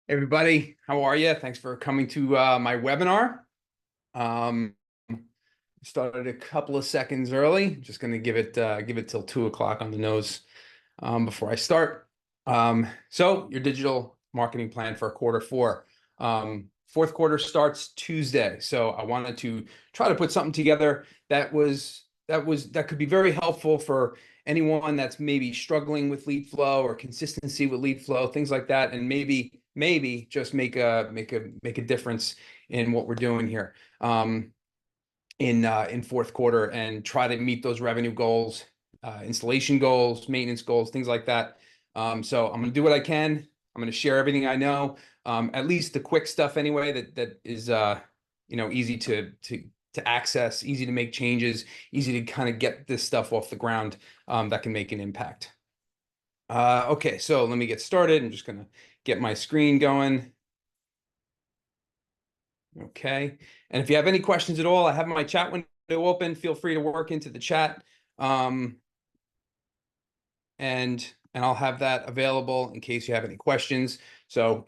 Everybody, how are you? Thanks for coming to my webinar. Um, Started a couple of seconds early. Just going to give it till 2 o'clock on the nose before I start. So your digital marketing plan for quarter four. Fourth quarter starts Tuesday, so I wanted to try to put something together that could be very helpful for anyone that's maybe struggling with lead flow or consistency with lead flow, things like that, and maybe just make a difference in what we're doing here in fourth quarter and try to meet those revenue goals, installation goals, maintenance goals, things like that. So I'm going to do what I can. I'm going to share everything I know, at least the quick stuff anyway that is easy to access, easy to make changes, easy to kind of get this stuff off the ground that can make an impact. Okay, so let me get started. I'm just going to get my screen going. Okay. And if you have any questions at all, I have my chat window open. Feel free to work into the chat. And I'll have that available in case you have any questions. So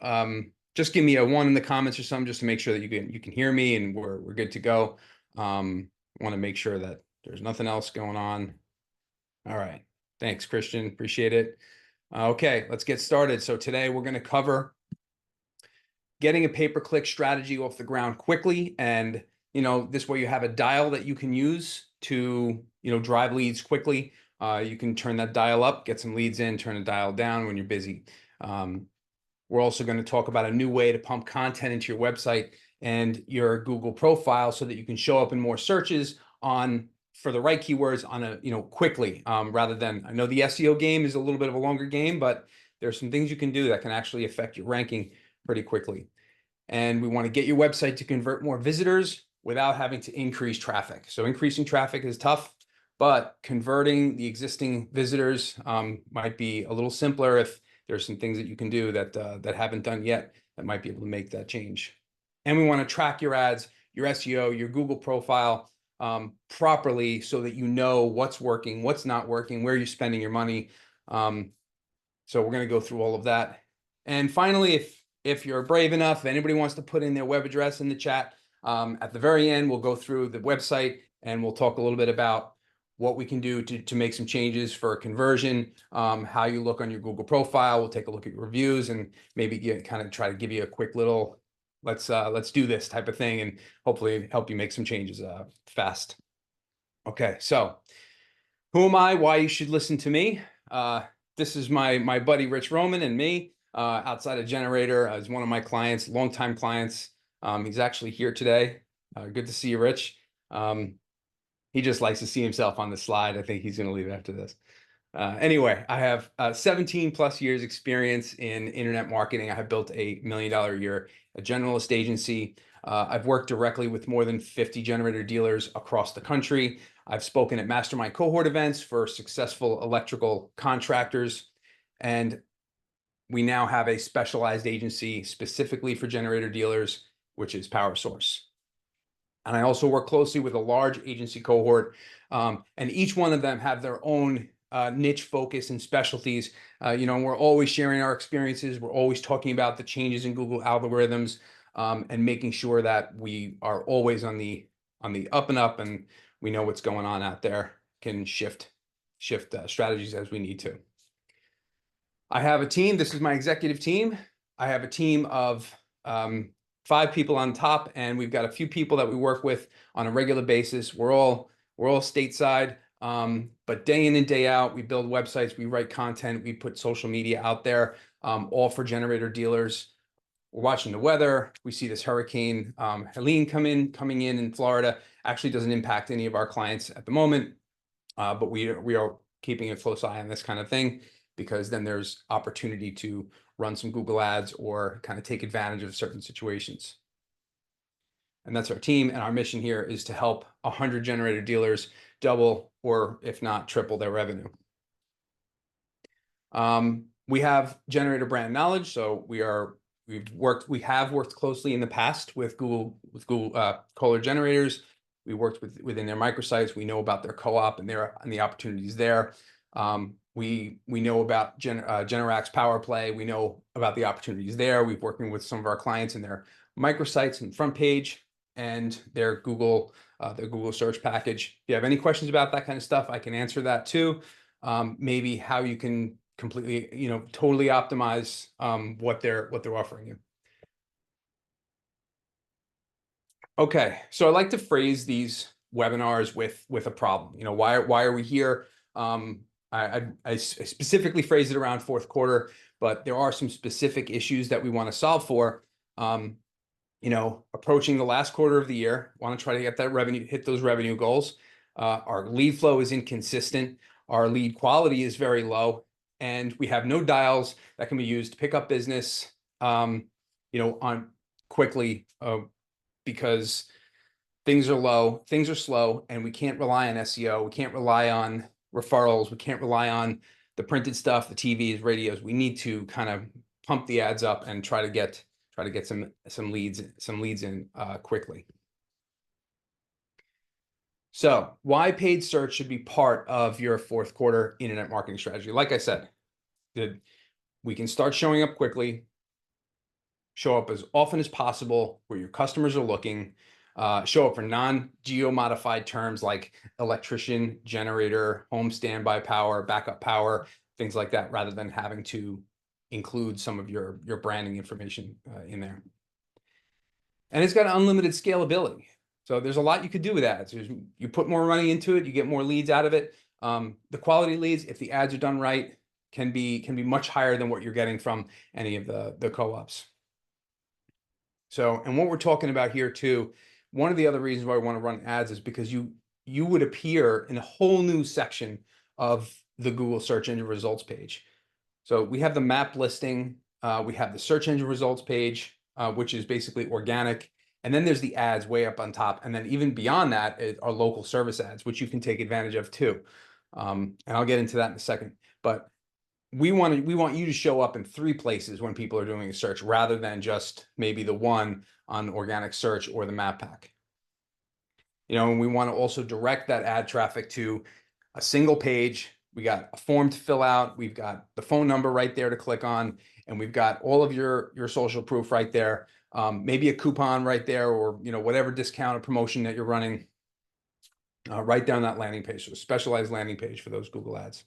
just give me a 1 in the comments or something just to make sure that you can hear me and we're good to go. Want to make sure that there's nothing else going on. All right. Thanks, Christian. Appreciate it. Okay, let's get started. So today we're going to cover getting a pay-per-click strategy off the ground quickly. And, this way you have a dial that you can use to, drive leads quickly. You can turn that dial up, get some leads in, turn the dial down when you're busy. We're also going to talk about a new way to pump content into your website and your Google profile so that you can show up in more searches for the right keywords quickly, rather than, I know the SEO game is a little bit of a longer game, but there's some things you can do that can actually affect your ranking pretty quickly. And we want to get your website to convert more visitors without having to increase traffic. So increasing traffic is tough, but converting the existing visitors might be a little simpler if there's some things that you can do that haven't done yet that might be able to make that change. And we want to track your ads, your SEO, your Google profile properly so that you know what's working, what's not working, where you're spending your money. So we're going to go through all of that. And finally, if you're brave enough, if anybody wants to put in their web address in the chat, at the very end, we'll go through the website and we'll talk a little bit about what we can do to make some changes for conversion, how you look on your Google profile. We'll take a look at your reviews and maybe kind of try to give you a quick little, let's do this type of thing and hopefully help you make some changes fast. Okay, so who am I? Why you should listen to me? This is my buddy Rich Roman and me. Outside of Generator, is one of my clients, longtime clients. He's actually here today. Good to see you, Rich. He just likes to see himself on the slide. I think he's going to leave after this. Anyway, I have 17 plus years experience in internet marketing. I have built $1 million a year generalist agency. I've worked directly with more than 50 generator dealers across the country. I've spoken at mastermind cohort events for successful electrical contractors. And we now have a specialized agency specifically for generator dealers, which is Power Source. And I also work closely with a large agency cohort, and each one of them have their own niche focus and specialties. And we're always sharing our experiences. We're always talking about the changes in Google algorithms, and making sure that we are always on the up and up, and we know what's going on out there, can shift strategies as we need to. I have a team. This is my executive team. I have a team of 5 people on top, and we've got a few people that we work with on a regular basis. We're all stateside, but day in and day out, we build websites, we write content, we put social media out there, all for generator dealers. We're watching the weather. We see this hurricane Helene coming in Florida. Actually doesn't impact any of our clients at the moment, but we are keeping a close eye on this kind of thing, because then there's opportunity to run some Google ads or kind of take advantage of certain situations. And that's our team. And our mission here is to help 100 generator dealers double, or if not triple, their revenue. We have generator brand knowledge. So we have worked closely in the past with Google Kohler generators. We worked within their microsites. We know about their co-op and the opportunities there. We know about Generac's Power Play. We know about the opportunities there. We've working with some of our clients in their microsites and front page and their Google search package. If you have any questions about that kind of stuff, I can answer that too. Maybe how you can completely, totally optimize what they're offering you. Okay, so I like to phrase these webinars with a problem. Why are we here? I specifically phrased it around fourth quarter, but there are some specific issues that we want to solve for. Approaching the last quarter of the year, want to try to get that revenue, hit those revenue goals. Our lead flow is inconsistent. Our lead quality is very low, and we have no dials that can be used to pick up business, on quickly, because things are low, things are slow, and we can't rely on SEO. We can't rely on referrals. We can't rely on the printed stuff, the TVs, radios. We need to kind of pump the ads up and try to get some leads in quickly. So why paid search should be part of your fourth quarter internet marketing strategy? Like I said, we can start showing up quickly, show up as often as possible where your customers are looking, show up for non-geo modified terms like electrician, generator, home standby power, backup power, things like that, rather than having to include some of your branding information in there. And it's got unlimited scalability. So there's a lot you could do with ads. You put more money into it, you get more leads out of it. The quality leads, if the ads are done right, can be much higher than what you're getting from any of the co-ops. So, and what we're talking about here too, one of the other reasons why we want to run ads is because you would appear in a whole new section of the Google search engine results page. So we have the map listing, we have the search engine results page, which is basically organic. And then there's the ads way up on top. And then even beyond that are local service ads, which you can take advantage of too. And I'll get into that in a second. But we want you to show up in 3 places when people are doing a search, rather than just maybe the one on organic search or the map pack. And we want to also direct that ad traffic to a single page. We got a form to fill out. We've got the phone number right there to click on, and we've got all of your social proof right there. Maybe a coupon right there, or whatever discount or promotion that you're running, right down that landing page. So a specialized landing page for those Google ads.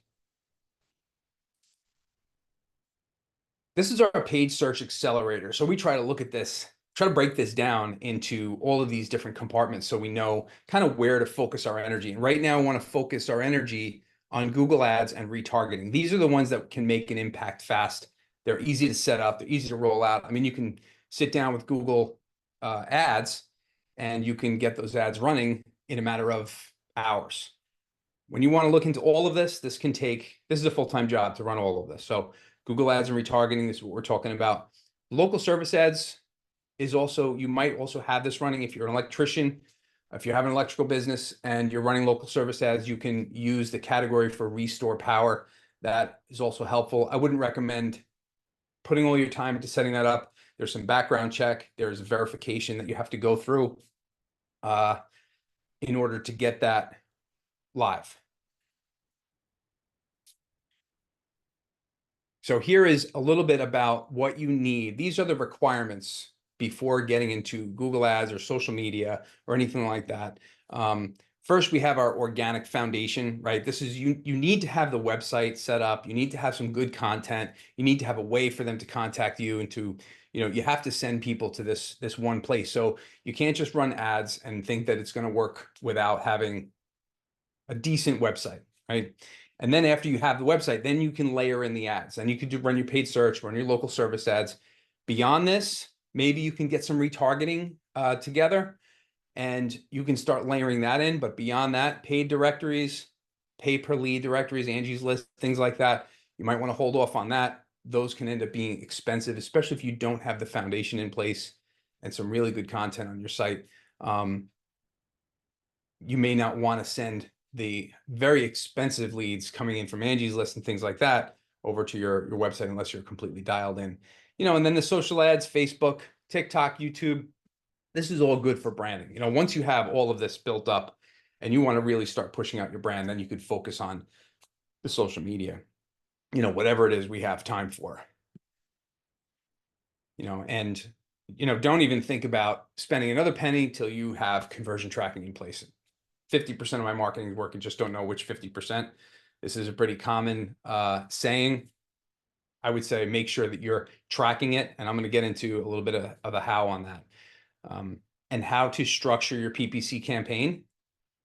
This is our paid search accelerator. So we try to look at this, try to break this down into all of these different compartments so we know kind of where to focus our energy. And right now I want to focus our energy on Google ads and retargeting. These are the ones that can make an impact fast. They're easy to set up. They're easy to roll out. I mean, you can sit down with Google ads and you can get those ads running in a matter of hours. When you want to look into all of this, this is a full-time job to run all of this. So Google ads and retargeting, this is what we're talking about. Local service ads is also, you might also have this running if you're an electrician. If you have an electrical business and you're running local service ads, you can use the category for restore power. That is also helpful. I wouldn't recommend putting all your time into setting that up. There's some background check. There's verification that you have to go through in order to get that live. So here is a little bit about what you need. These are the requirements before getting into Google ads or social media or anything like that. First, we have our organic foundation, right? This is, you need to have the website set up. You need to have some good content. You need to have a way for them to contact you and to, you have to send people to this one place. So you can't just run ads and think that it's going to work without having a decent website, right? And then after you have the website, then you can layer in the ads, and you could run your paid search, run your local service ads. Beyond this, maybe you can get some retargeting together and you can start layering that in. But beyond that, paid directories, pay per lead directories, Angie's List, things like that, you might want to hold off on that. Those can end up being expensive, especially if you don't have the foundation in place and some really good content on your site. You may not want to send the very expensive leads coming in from Angie's List and things like that over to your website unless you're completely dialed in. And then the social ads, Facebook, TikTok, YouTube, this is all good for branding. Once you have all of this built up and you want to really start pushing out your brand, then you could focus on the social media. whatever it is we have time for. And don't even think about spending another penny till you have conversion tracking in place. 50% of my marketing is working, just don't know which 50%. This is a pretty common saying. I would say make sure that you're tracking it, and I'm going to get into a little bit of a how on that, and how to structure your PPC campaign.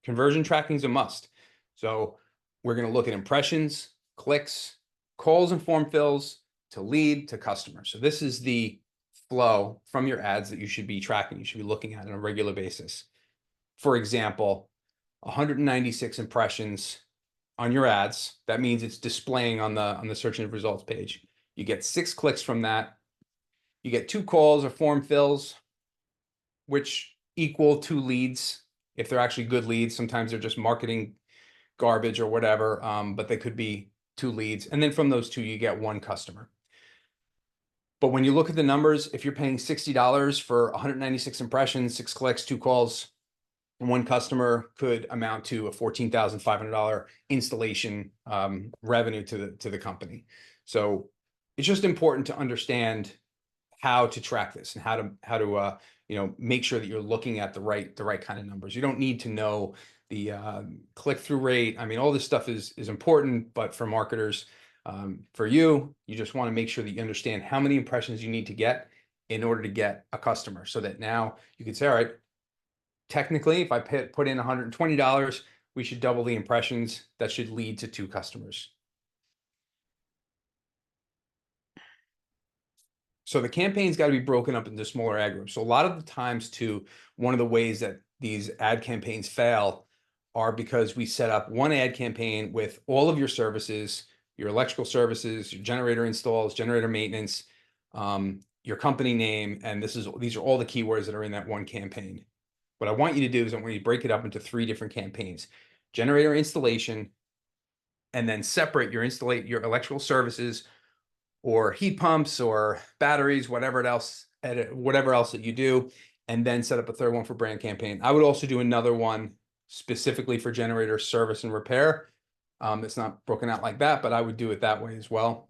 Conversion tracking is a must. So we're going to look at impressions, clicks, calls and form fills to lead to customer. So this is the flow from your ads that you should be tracking, you should be looking at on a regular basis. For example, 196 impressions on your ads. That means it's displaying on the search and results page. You get 6 clicks from that. You get 2 calls or form fills, which equal 2 leads. If they're actually good leads, sometimes they're just marketing garbage or whatever, but they could be 2 leads. And then from those 2, you get 1 customer. But when you look at the numbers, if you're paying $60 for 196 impressions, 6 clicks, 2 calls, and 1 customer could amount to a $14,500 installation revenue to the company. So it's just important to understand how to track this and how to make sure that you're looking at the right kind of numbers. You don't need to know the click-through rate. I mean, all this stuff is important, but for marketers, for you just want to make sure that you understand how many impressions you need to get in order to get a customer, so that now you can say, all right, technically, if I put in $120, we should double the impressions. That should lead to 2 customers. So the campaign's got to be broken up into smaller ad groups. So a lot of the times too, one of the ways that these ad campaigns fail are because we set up one ad campaign with all of your services, your electrical services, your generator installs, generator maintenance, your company name, and these are all the keywords that are in that one campaign. What I want you to do is I want you to break it up into 3 different campaigns: generator installation, and then separate your electrical services or heat pumps or batteries, whatever else that you do, and then set up a 3rd one for brand campaign. I would also do another one specifically for generator service and repair. It's not broken out like that, but I would do it that way as well.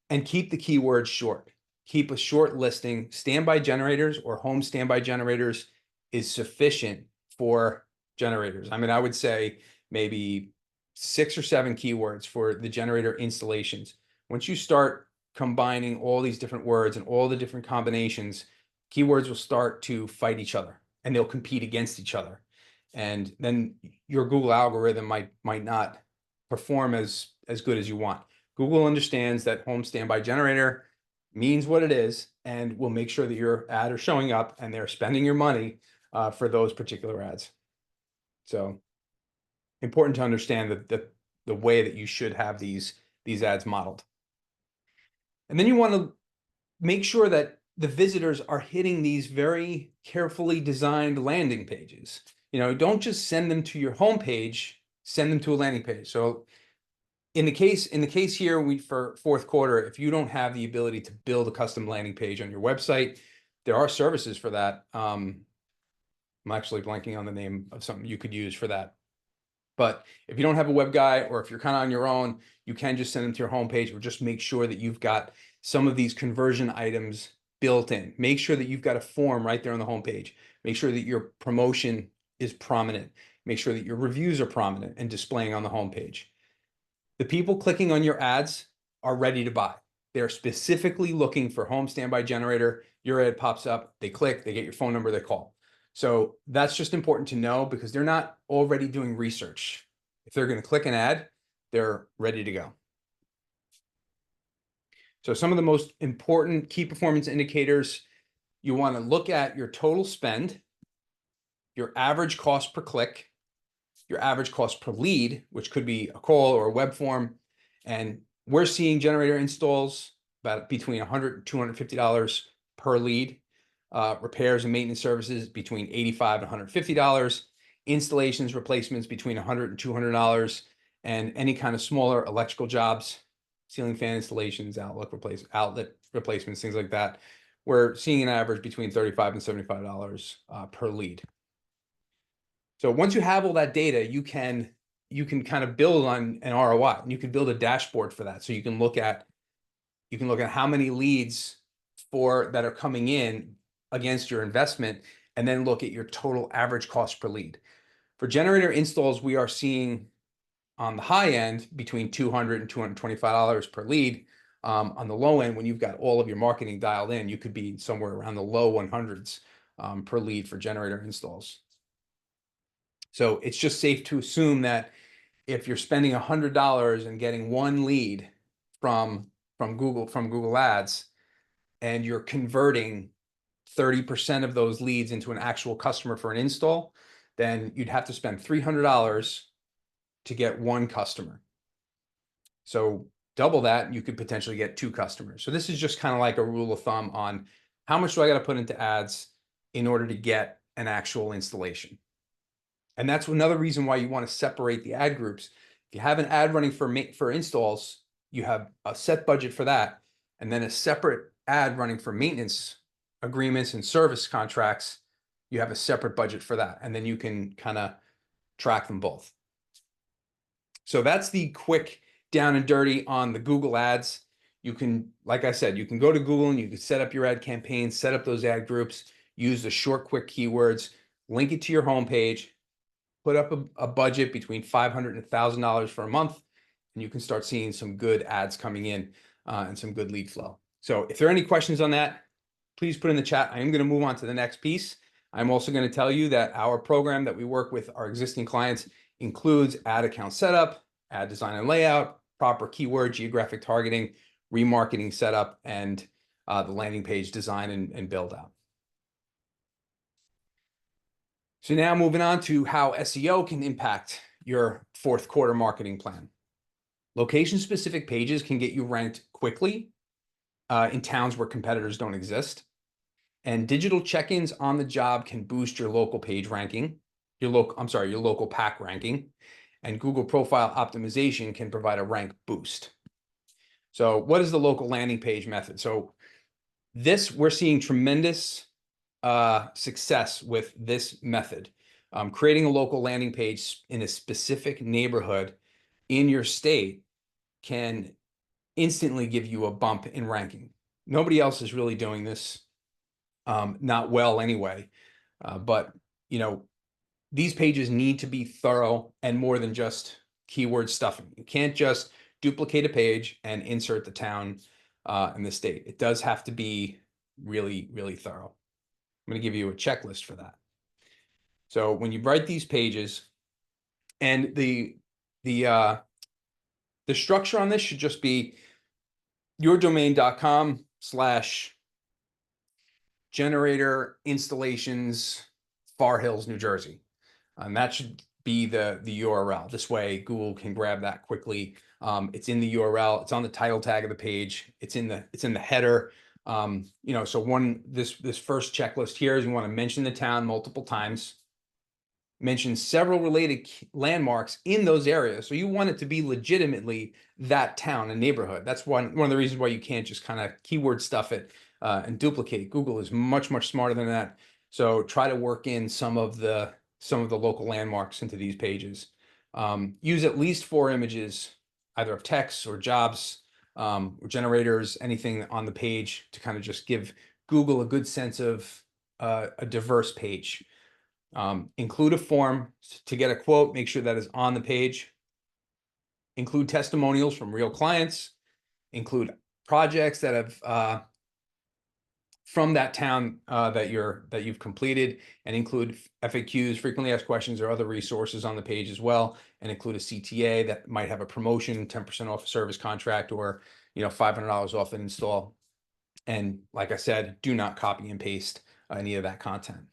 And keep the keywords short. Keep a short listing. Standby generators or home standby generators is sufficient for generators. I mean, I would say maybe 6 or 7 keywords for the generator installations. Once you start combining all these different words and all the different combinations, keywords will start to fight each other and they'll compete against each other. And then your Google algorithm might not perform as good as you want. Google understands that home standby generator means what it is and will make sure that your ad are showing up and they're spending your money for those particular ads. So important to understand the way that you should have these ads modeled. And then you want to make sure that the visitors are hitting these very carefully designed landing pages. Don't just send them to your homepage, send them to a landing page. So in the case here, for 4th quarter, if you don't have the ability to build a custom landing page on your website, there are services for that. I'm actually blanking on the name of something you could use for that. But if you don't have a web guy, or if you're kind of on your own, you can just send them to your homepage, or just make sure that you've got some of these conversion items built in. Make sure that you've got a form right there on the homepage. Make sure that your promotion is prominent. Make sure that your reviews are prominent and displaying on the homepage. The people clicking on your ads are ready to buy. They're specifically looking for home standby generator. Your ad pops up, they click, they get your phone number, they call. So that's just important to know, because they're not already doing research. If they're going to click an ad, they're ready to go. So some of the most important key performance indicators, you want to look at your total spend, your average cost per click, your average cost per lead, which could be a call or a web form. And we're seeing generator installs about between $100 and $250 per lead. Repairs and maintenance services between $85 and $150. Installations, replacements between $100 and $200. And any kind of smaller electrical jobs, ceiling fan installations, outlet replacements, things like that, we're seeing an average between $35 and $75 per lead. So once you have all that data, you can you can kind of build on an ROI, and you can build a dashboard for that. So you can look at how many leads that are coming in against your investment, and then look at your total average cost per lead. For generator installs, we are seeing on the high end between $200 and $225 per lead. On the low end, when you've got all of your marketing dialed in, you could be somewhere around the low 100s per lead for generator installs. So it's just safe to assume that if you're spending $100 and getting one lead from Google Ads, and you're converting 30% of those leads into an actual customer for an install, then you'd have to spend $300 to get one customer. So double that, you could potentially get two customers. So this is just kind of like a rule of thumb on how much do I got to put into ads in order to get an actual installation. And that's another reason why you want to separate the ad groups. If you have an ad running for installs, you have a set budget for that, and then a separate ad running for maintenance agreements and service contracts, you have a separate budget for that, and then you can kind of track them both. So that's the quick down and dirty on the Google ads. You can, like I said, you can go to Google and you can set up your ad campaigns, set up those ad groups, use the short, quick keywords, link it to your homepage, put up a budget between $500 and $1,000 for a month, and you can start seeing some good ads coming in and some good lead flow. So if there are any questions on that, please put in the chat. I am going to move on to the next piece. I'm also going to tell you that our program that we work with our existing clients includes ad account setup, ad design and layout, proper keyword, geographic targeting, remarketing setup, and the landing page design and build out. So now moving on to how SEO can impact your fourth quarter marketing plan. Location-specific pages can get you ranked quickly in towns where competitors don't exist. And digital check-ins on the job can boost your local page ranking, your local pack ranking. And Google profile optimization can provide a rank boost. So what is the local landing page method? So we're seeing tremendous success with this method. Creating a local landing page in a specific neighborhood in your state can instantly give you a bump in ranking. Nobody else is really doing this, not well anyway. But these pages need to be thorough and more than just keyword stuffing. You can't just duplicate a page and insert the town and the state. It does have to be really, really thorough. I'm going to give you a checklist for that. So when you write these pages, and the structure on this should just be yourdomain.com/generator installations Far Hills, New Jersey. And that should be the URL. This way Google can grab that quickly. It's in the URL, it's on the title tag of the page, it's in the header. So this first checklist here is you want to mention the town multiple times, mention several related landmarks in those areas. So you want it to be legitimately that town and neighborhood. That's one of the reasons why you can't just kind of keyword stuff it and duplicate. Google is much, much smarter than that. So try to work in some of the local landmarks into these pages. Use at least 4 images, either of text or jobs, or generators, anything on the page to kind of just give Google a good sense of a diverse page. Include a form to get a quote, make sure that is on the page. Include testimonials from real clients. Include projects that have from that town that you've completed, and include FAQs, frequently asked questions, or other resources on the page as well, and include a CTA that might have a promotion, 10% off a service contract, or $500 off an install. And like I said, do not copy and paste any of that content.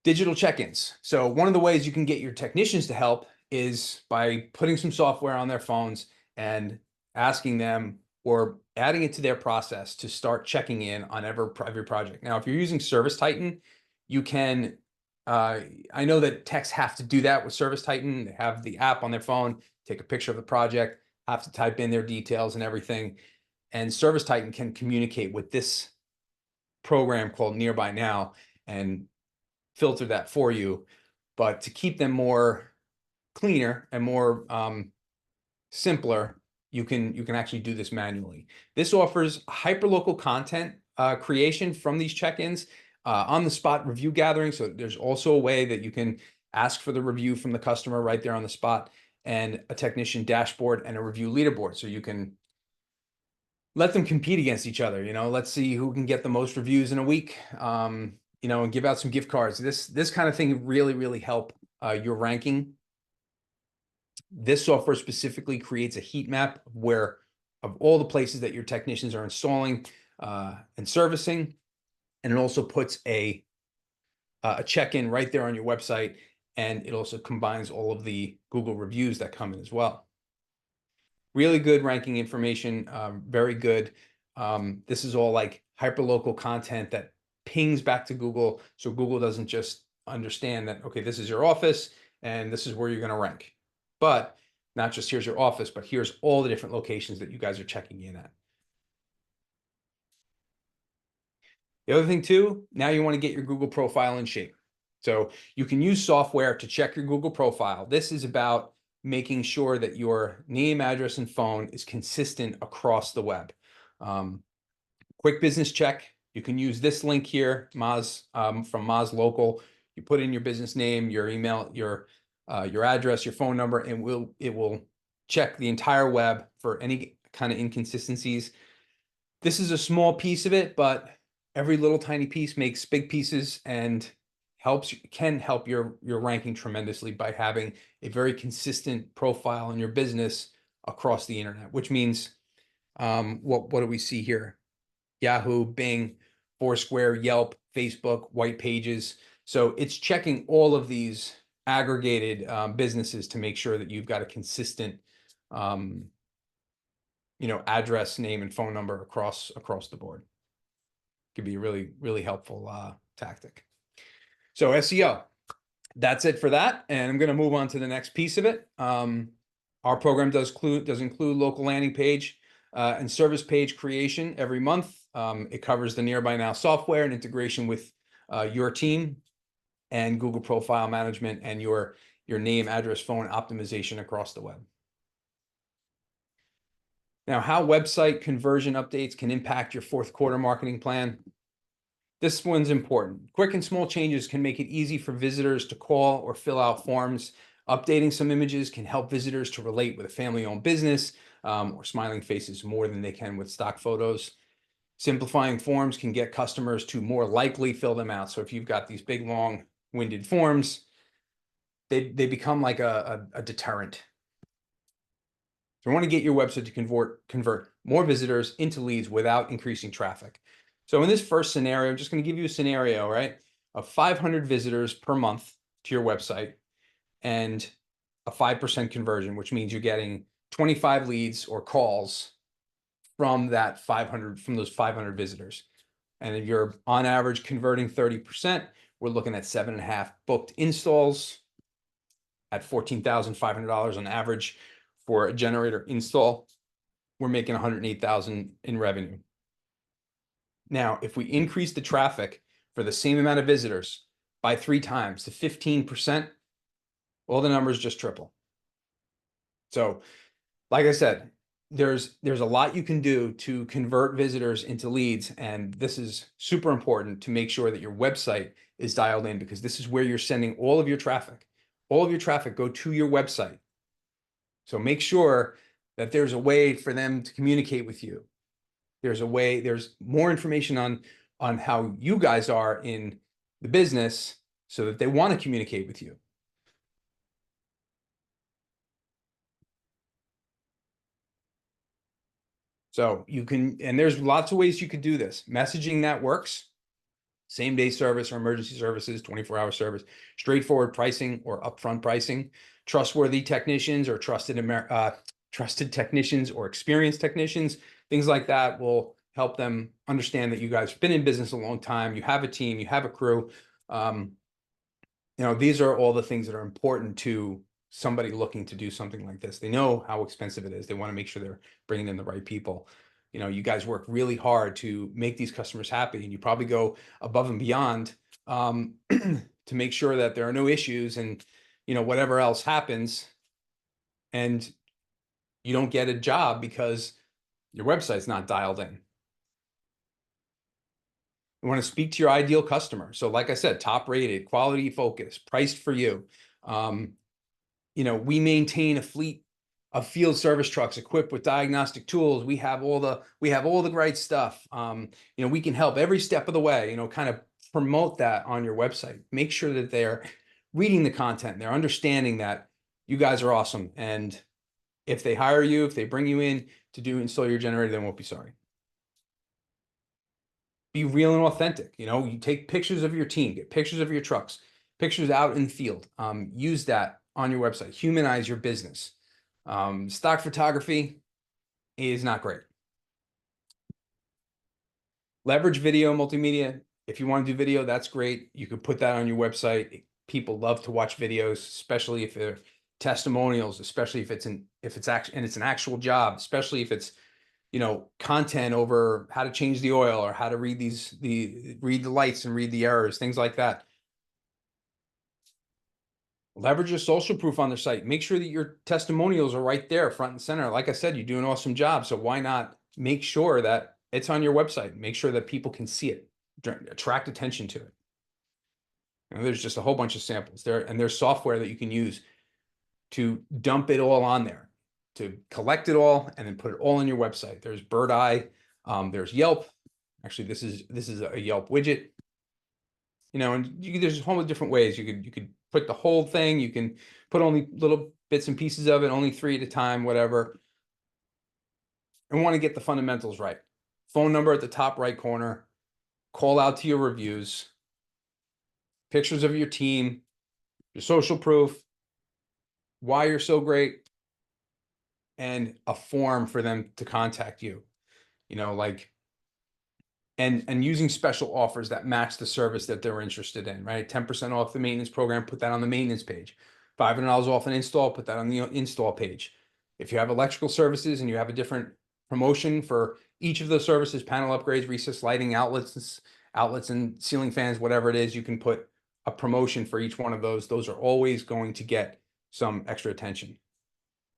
Digital check-ins. So one of the ways you can get your technicians to help is by putting some software on their phones and asking them or adding it to their process to start checking in on every project. Now, if you're using Service Titan, you can, I know that techs have to do that with Service Titan. They have the app on their phone, take a picture of the project, have to type in their details and everything. And Service Titan can communicate with this program called Nearby Now and filter that for you. but to keep them more cleaner and more simpler, you can actually do this manually. This offers hyperlocal content creation from these check-ins, on the spot review gathering. So there's also a way that you can ask for the review from the customer right there on the spot, and a technician dashboard and a review leaderboard. So you can let them compete against each other. Let's see who can get the most reviews in a week, and give out some gift cards. This kind of thing really, really help your ranking. This software specifically creates a heat map of all the places that your technicians are installing and servicing, and it also puts a check-in right there on your website, and it also combines all of the Google reviews that come in as well. Really good ranking information, very good. This is all like hyperlocal content that pings back to Google, so Google doesn't just understand that, okay, this is your office and this is where you're going to rank. But not just here's your office, but here's all the different locations that you guys are checking in at. The other thing too, now you want to get your Google profile in shape. So you can use software to check your Google profile. This is about making sure that your name, address, and phone is consistent across the web. Quick business check. You can use this link here, Moz, from Moz Local. You put in your business name, your email, your address, your phone number, and it will check the entire web for any kind of inconsistencies. This is a small piece of it, but every little tiny piece makes big pieces and can help your ranking tremendously by having a very consistent profile in your business across the internet, which means what do we see here? Yahoo, Bing, Foursquare, Yelp, Facebook, White Pages. So it's checking all of these aggregated businesses to make sure that you've got a consistent address, name, and phone number across the board. Could be a really, really helpful tactic. So SEO, that's it for that. And I'm going to move on to the next piece of it. Our program does include local landing page and service page creation every month. It covers the Nearby Now software and integration with your team, and Google profile management, and your name, address, phone optimization across the web. Now, how website conversion updates can impact your fourth quarter marketing plan. This one's important. Quick and small changes can make it easy for visitors to call or fill out forms. Updating some images can help visitors to relate with a family-owned business or smiling faces more than they can with stock photos. Simplifying forms can get customers to more likely fill them out. So if you've got these big, long-winded forms, they become like a deterrent. So we want to get your website to convert more visitors into leads without increasing traffic. So in this first scenario, I'm just going to give you a scenario, right, of 500 visitors per month to your website and a 5% conversion, which means you're getting 25 leads or calls from those 500 visitors. And if you're on average converting 30%, we're looking at 7.5 booked installs at $14,500 on average for a generator install. We're making $108,000 in revenue. Now, if we increase the traffic for the same amount of visitors by 3 times to 15%, all the numbers just triple. So, like I said, there's a lot you can do to convert visitors into leads, and this is super important to make sure that your website is dialed in, because this is where you're sending all of your traffic. All of your traffic go to your website. So make sure that there's a way for them to communicate with you. There's more information on how you guys are in the business so that they want to communicate with you. So you can, and there's lots of ways you could do this. Messaging that works. Same day service or emergency services, 24-hour service, straightforward pricing or upfront pricing, trustworthy technicians or trusted technicians or experienced technicians, things like that will help them understand that you guys have been in business a long time. You have a team, you have a crew. These are all the things that are important to somebody looking to do something like this. They know how expensive it is. They want to make sure they're bringing in the right people. You guys work really hard to make these customers happy, and you probably go above and beyond to make sure that there are no issues and, whatever else happens, and you don't get a job because your website's not dialed in. You want to speak to your ideal customer. So like I said, top rated, quality focus, priced for you. We maintain a fleet of field service trucks equipped with diagnostic tools. We have all the right stuff. We can help every step of the way, kind of promote that on your website. Make sure that they're reading the content, they're understanding that you guys are awesome. And if they hire you, if they bring you in to install your generator, they won't be sorry. Be real and authentic. You take pictures of your team, get pictures of your trucks, pictures out in the field. Use that on your website. Humanize your business. Stock photography is not great. Leverage video multimedia. If you want to do video, that's great. You can put that on your website. People love to watch videos, especially if they're testimonials, especially if it's an actual job, especially if it's content over how to change the oil or how to read read the lights and read the errors, things like that. Leverage your social proof on their site. Make sure that your testimonials are right there, front and center. Like I said, you do an awesome job. So why not make sure that it's on your website? Make sure that people can see it, attract attention to it. There's just a whole bunch of samples there, and there's software that you can use to dump it all on there, to collect it all and then put it all on your website. There's Bird Eye, there's Yelp. Actually, this is a Yelp widget. And there's a whole lot of different ways. You could put the whole thing. You can put only little bits and pieces of it, only 3 at a time, whatever. And want to get the fundamentals right. Phone number at the top right corner. Call out to your reviews. Pictures of your team. Your social proof. Why you're so great. And a form for them to contact you. And using special offers that match the service that they're interested in, right? 10% off the maintenance program, put that on the maintenance page. $500 off an install, put that on the install page. If you have electrical services and you have a different promotion for each of those services, panel upgrades, recessed lighting, outlets and ceiling fans, whatever it is, you can put a promotion for each one of those. Those are always going to get some extra attention.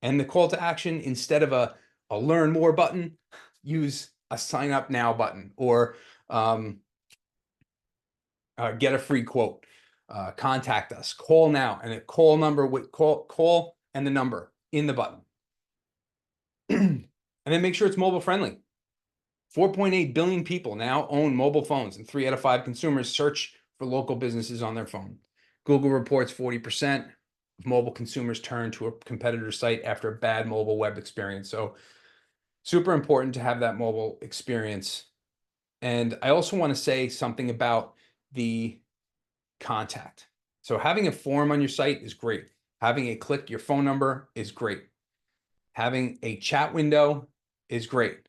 And the call to action, instead of a learn more button, use a sign up now button, or get a free quote, contact us, call now, and a call number with call and the number in the button. And then make sure it's mobile friendly. 4.8 billion people now own mobile phones, and 3 out of 5 consumers search for local businesses on their phone. Google reports 40% of mobile consumers turn to a competitor's site after a bad mobile web experience. So super important to have that mobile experience. And I also want to say something about the contact. So having a form on your site is great. Having a click your phone number is great. Having a chat window is great.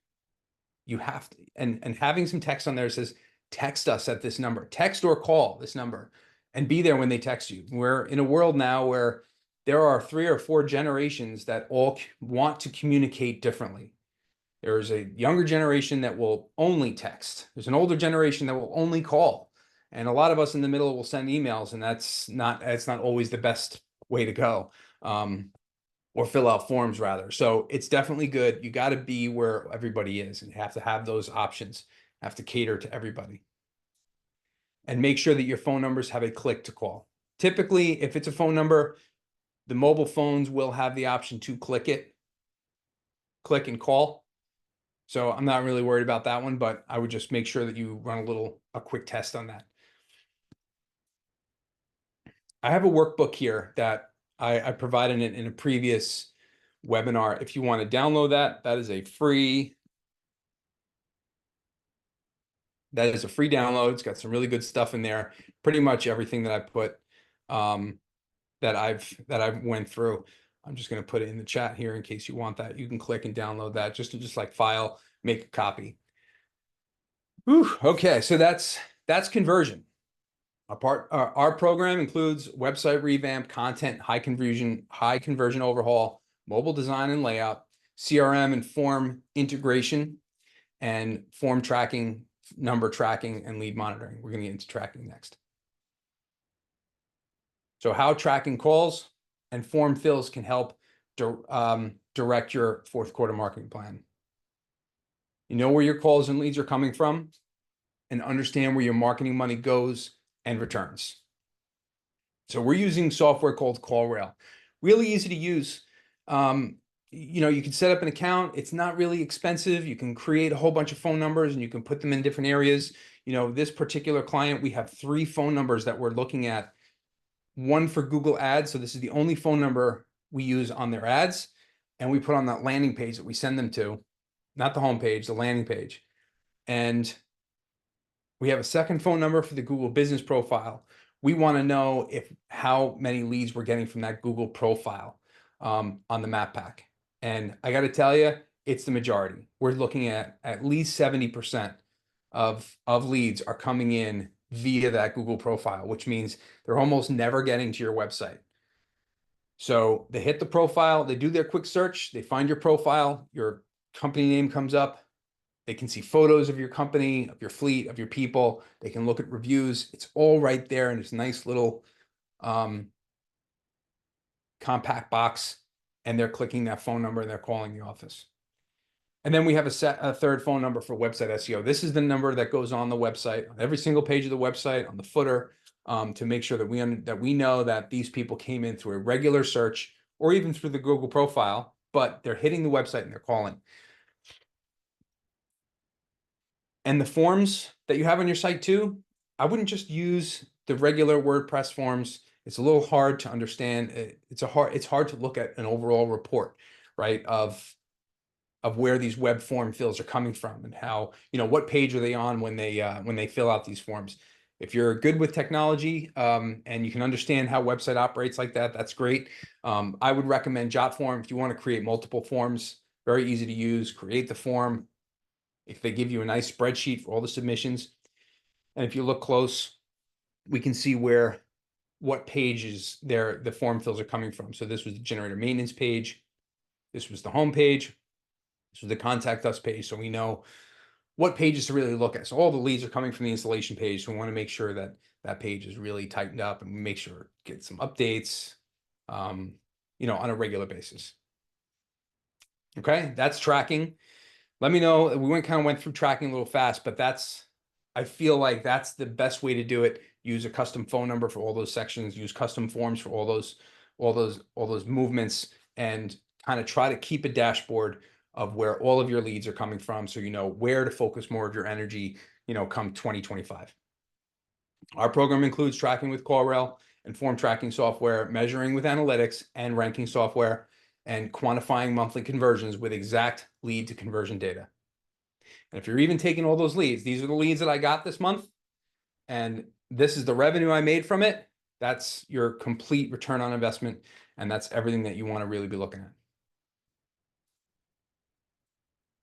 You have to, and having some text on there that says, text us at this number, text or call this number, and be there when they text you. We're in a world now where there are 3 or 4 generations that all want to communicate differently. There's a younger generation that will only text. There's an older generation that will only call. And a lot of us in the middle will send emails, and that's not always the best way to go, or fill out forms rather. So it's definitely good. You got to be where everybody is, and you have to have those options, have to cater to everybody. And make sure that your phone numbers have a click to call. Typically, if it's a phone number, the mobile phones will have the option to click and call. So I'm not really worried about that one, but I would just make sure that you run a quick test on that. I have a workbook here that I provided it in a previous webinar. If you want to download that, that is a free download. It's got some really good stuff in there. Pretty much everything that I put, that I've went through. I'm just going to put it in the chat here in case you want that. You can click and download that just like file, make a copy. Whew, okay, so that's conversion. Our program includes website revamp, content, high conversion overhaul, mobile design and layout, CRM and form integration, and form tracking, number tracking, and lead monitoring. We're going to get into tracking next. So how tracking calls and form fills can help direct your fourth quarter marketing plan. You know where your calls and leads are coming from and understand where your marketing money goes and returns. So we're using software called CallRail. Really easy to use. You can set up an account. It's not really expensive. You can create a whole bunch of phone numbers and you can put them in different areas. This particular client, we have 3 phone numbers that we're looking at. One for Google Ads. So this is the only phone number we use on their ads. And we put on that landing page that we send them to, not the home page, the landing page. And we have a second phone number for the Google business profile. We want to know how many leads we're getting from that Google profile on the map pack. And I got to tell you, it's the majority. We're looking at least 70% of leads are coming in via that Google profile, which means they're almost never getting to your website. So they hit the profile, they do their quick search, they find your profile, your company name comes up. They can see photos of your company, of your fleet, of your people. They can look at reviews. It's all right there in this nice little compact box, and they're clicking that phone number and they're calling the office. And then we have a third phone number for website SEO. This is the number that goes on the website, on every single page of the website, on the footer, to make sure that we know that these people came in through a regular search or even through the Google profile, but they're hitting the website and they're calling. And the forms that you have on your site too, I wouldn't just use the regular WordPress forms. It's a little hard to understand. It's hard to look at an overall report, right, of where these web form fills are coming from and how, what page are they on when they fill out these forms. If you're good with technology and you can understand how website operates like that, that's great. I would recommend JotForm if you want to create multiple forms. Very easy to use. Create the form. If they give you a nice spreadsheet for all the submissions, and if you look close, we can see what pages the form fills are coming from. So this was the generator maintenance page. This was the home page. This was the contact us page. So we know what pages to really look at. So all the leads are coming from the installation page. So we want to make sure that that page is really tightened up and make sure it gets some updates, on a regular basis. Okay, that's tracking. Let me know. We kind of went through tracking a little fast, but I feel like that's the best way to do it. Use a custom phone number for all those sections, use custom forms for all those movements, and kind of try to keep a dashboard of where all of your leads are coming from. So you know where to focus more of your energy, come 2025. Our program includes tracking with CallRail and form tracking software, measuring with analytics and ranking software, and quantifying monthly conversions with exact lead to conversion data. And if you're even taking all those leads, these are the leads that I got this month, and this is the revenue I made from it, that's your complete return on investment, and that's everything that you want to really be looking at.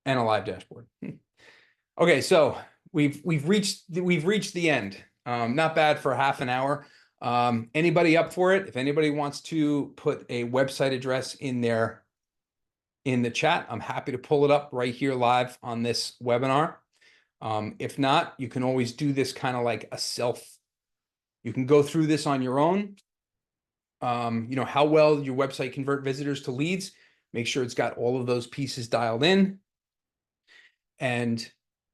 And a live dashboard. Okay, so we've reached the end. Not bad for half an hour. Anybody up for it? If anybody wants to put a website address in the chat, I'm happy to pull it up right here live on this webinar. If not, you can always do this kind of like you can go through this on your own. How well your website convert visitors to leads. Make sure it's got all of those pieces dialed in. And,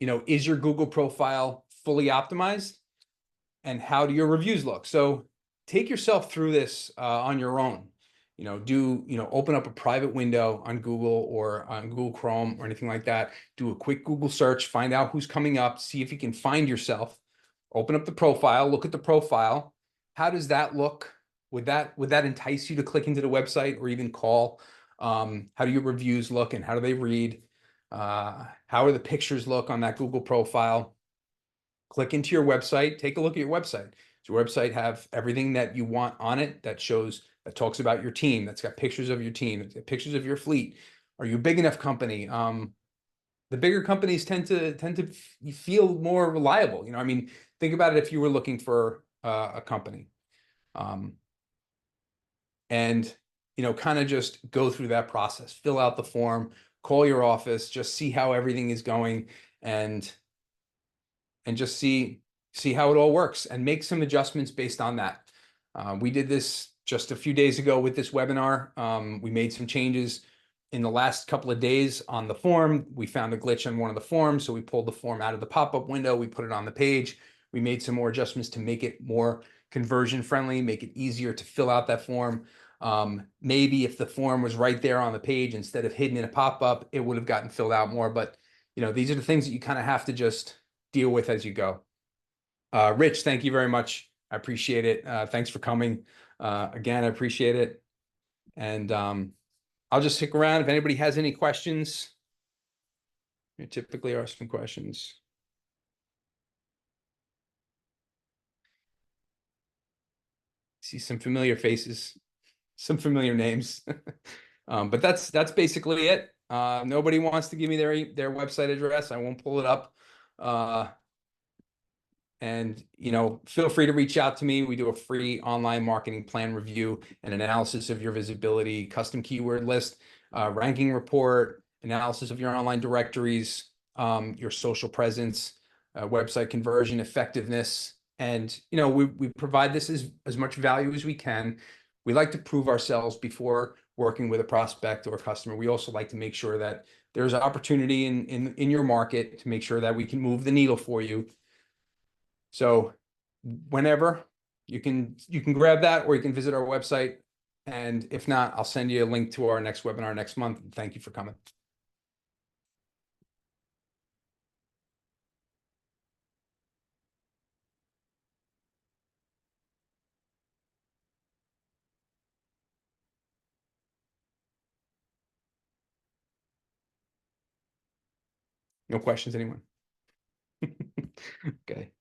is your Google profile fully optimized? And how do your reviews look? So take yourself through this on your own. Open up a private window on Google or on Google Chrome or anything like that. Do a quick Google search, find out who's coming up, see if you can find yourself. Open up the profile, look at the profile. How does that look? Would that entice you to click into the website or even call? How do your reviews look and how do they read? How are the pictures look on that Google profile? Click into your website, take a look at your website. Does your website have everything that you want on it that talks about your team, that's got pictures of your team, that's got pictures of your fleet? Are you a big enough company? The bigger companies tend to feel more reliable. Think about it if you were looking for a company. And kind of just go through that process, fill out the form, call your office, just see how everything is going, and just see how it all works and make some adjustments based on that. We did this just a few days ago with this webinar. We made some changes in the last couple of days on the form. We found a glitch on one of the forms, so we pulled the form out of the pop-up window. We put it on the page. We made some more adjustments to make it more conversion friendly, make it easier to fill out that form. Maybe if the form was right there on the page instead of hidden in a pop-up, it would have gotten filled out more. But these are the things that you kind of have to just deal with as you go. Rich, thank you very much. I appreciate it. Thanks for coming. Again, I appreciate it. And I'll just stick around if anybody has any questions. You typically ask some questions. See some familiar faces, some familiar names. But that's basically it. Nobody wants to give me their website address. I won't pull it up. And feel free to reach out to me. We do a free online marketing plan review and analysis of your visibility, custom keyword list, ranking report, analysis of your online directories, your social presence, website conversion effectiveness. And we provide this as much value as we can. We like to prove ourselves before working with a prospect or a customer. We also like to make sure that there's opportunity in your market to make sure that we can move the needle for you. So whenever you can grab that, or you can visit our website. And if not, I'll send you a link to our next webinar next month. Thank you for coming. No questions, anyone? Okay.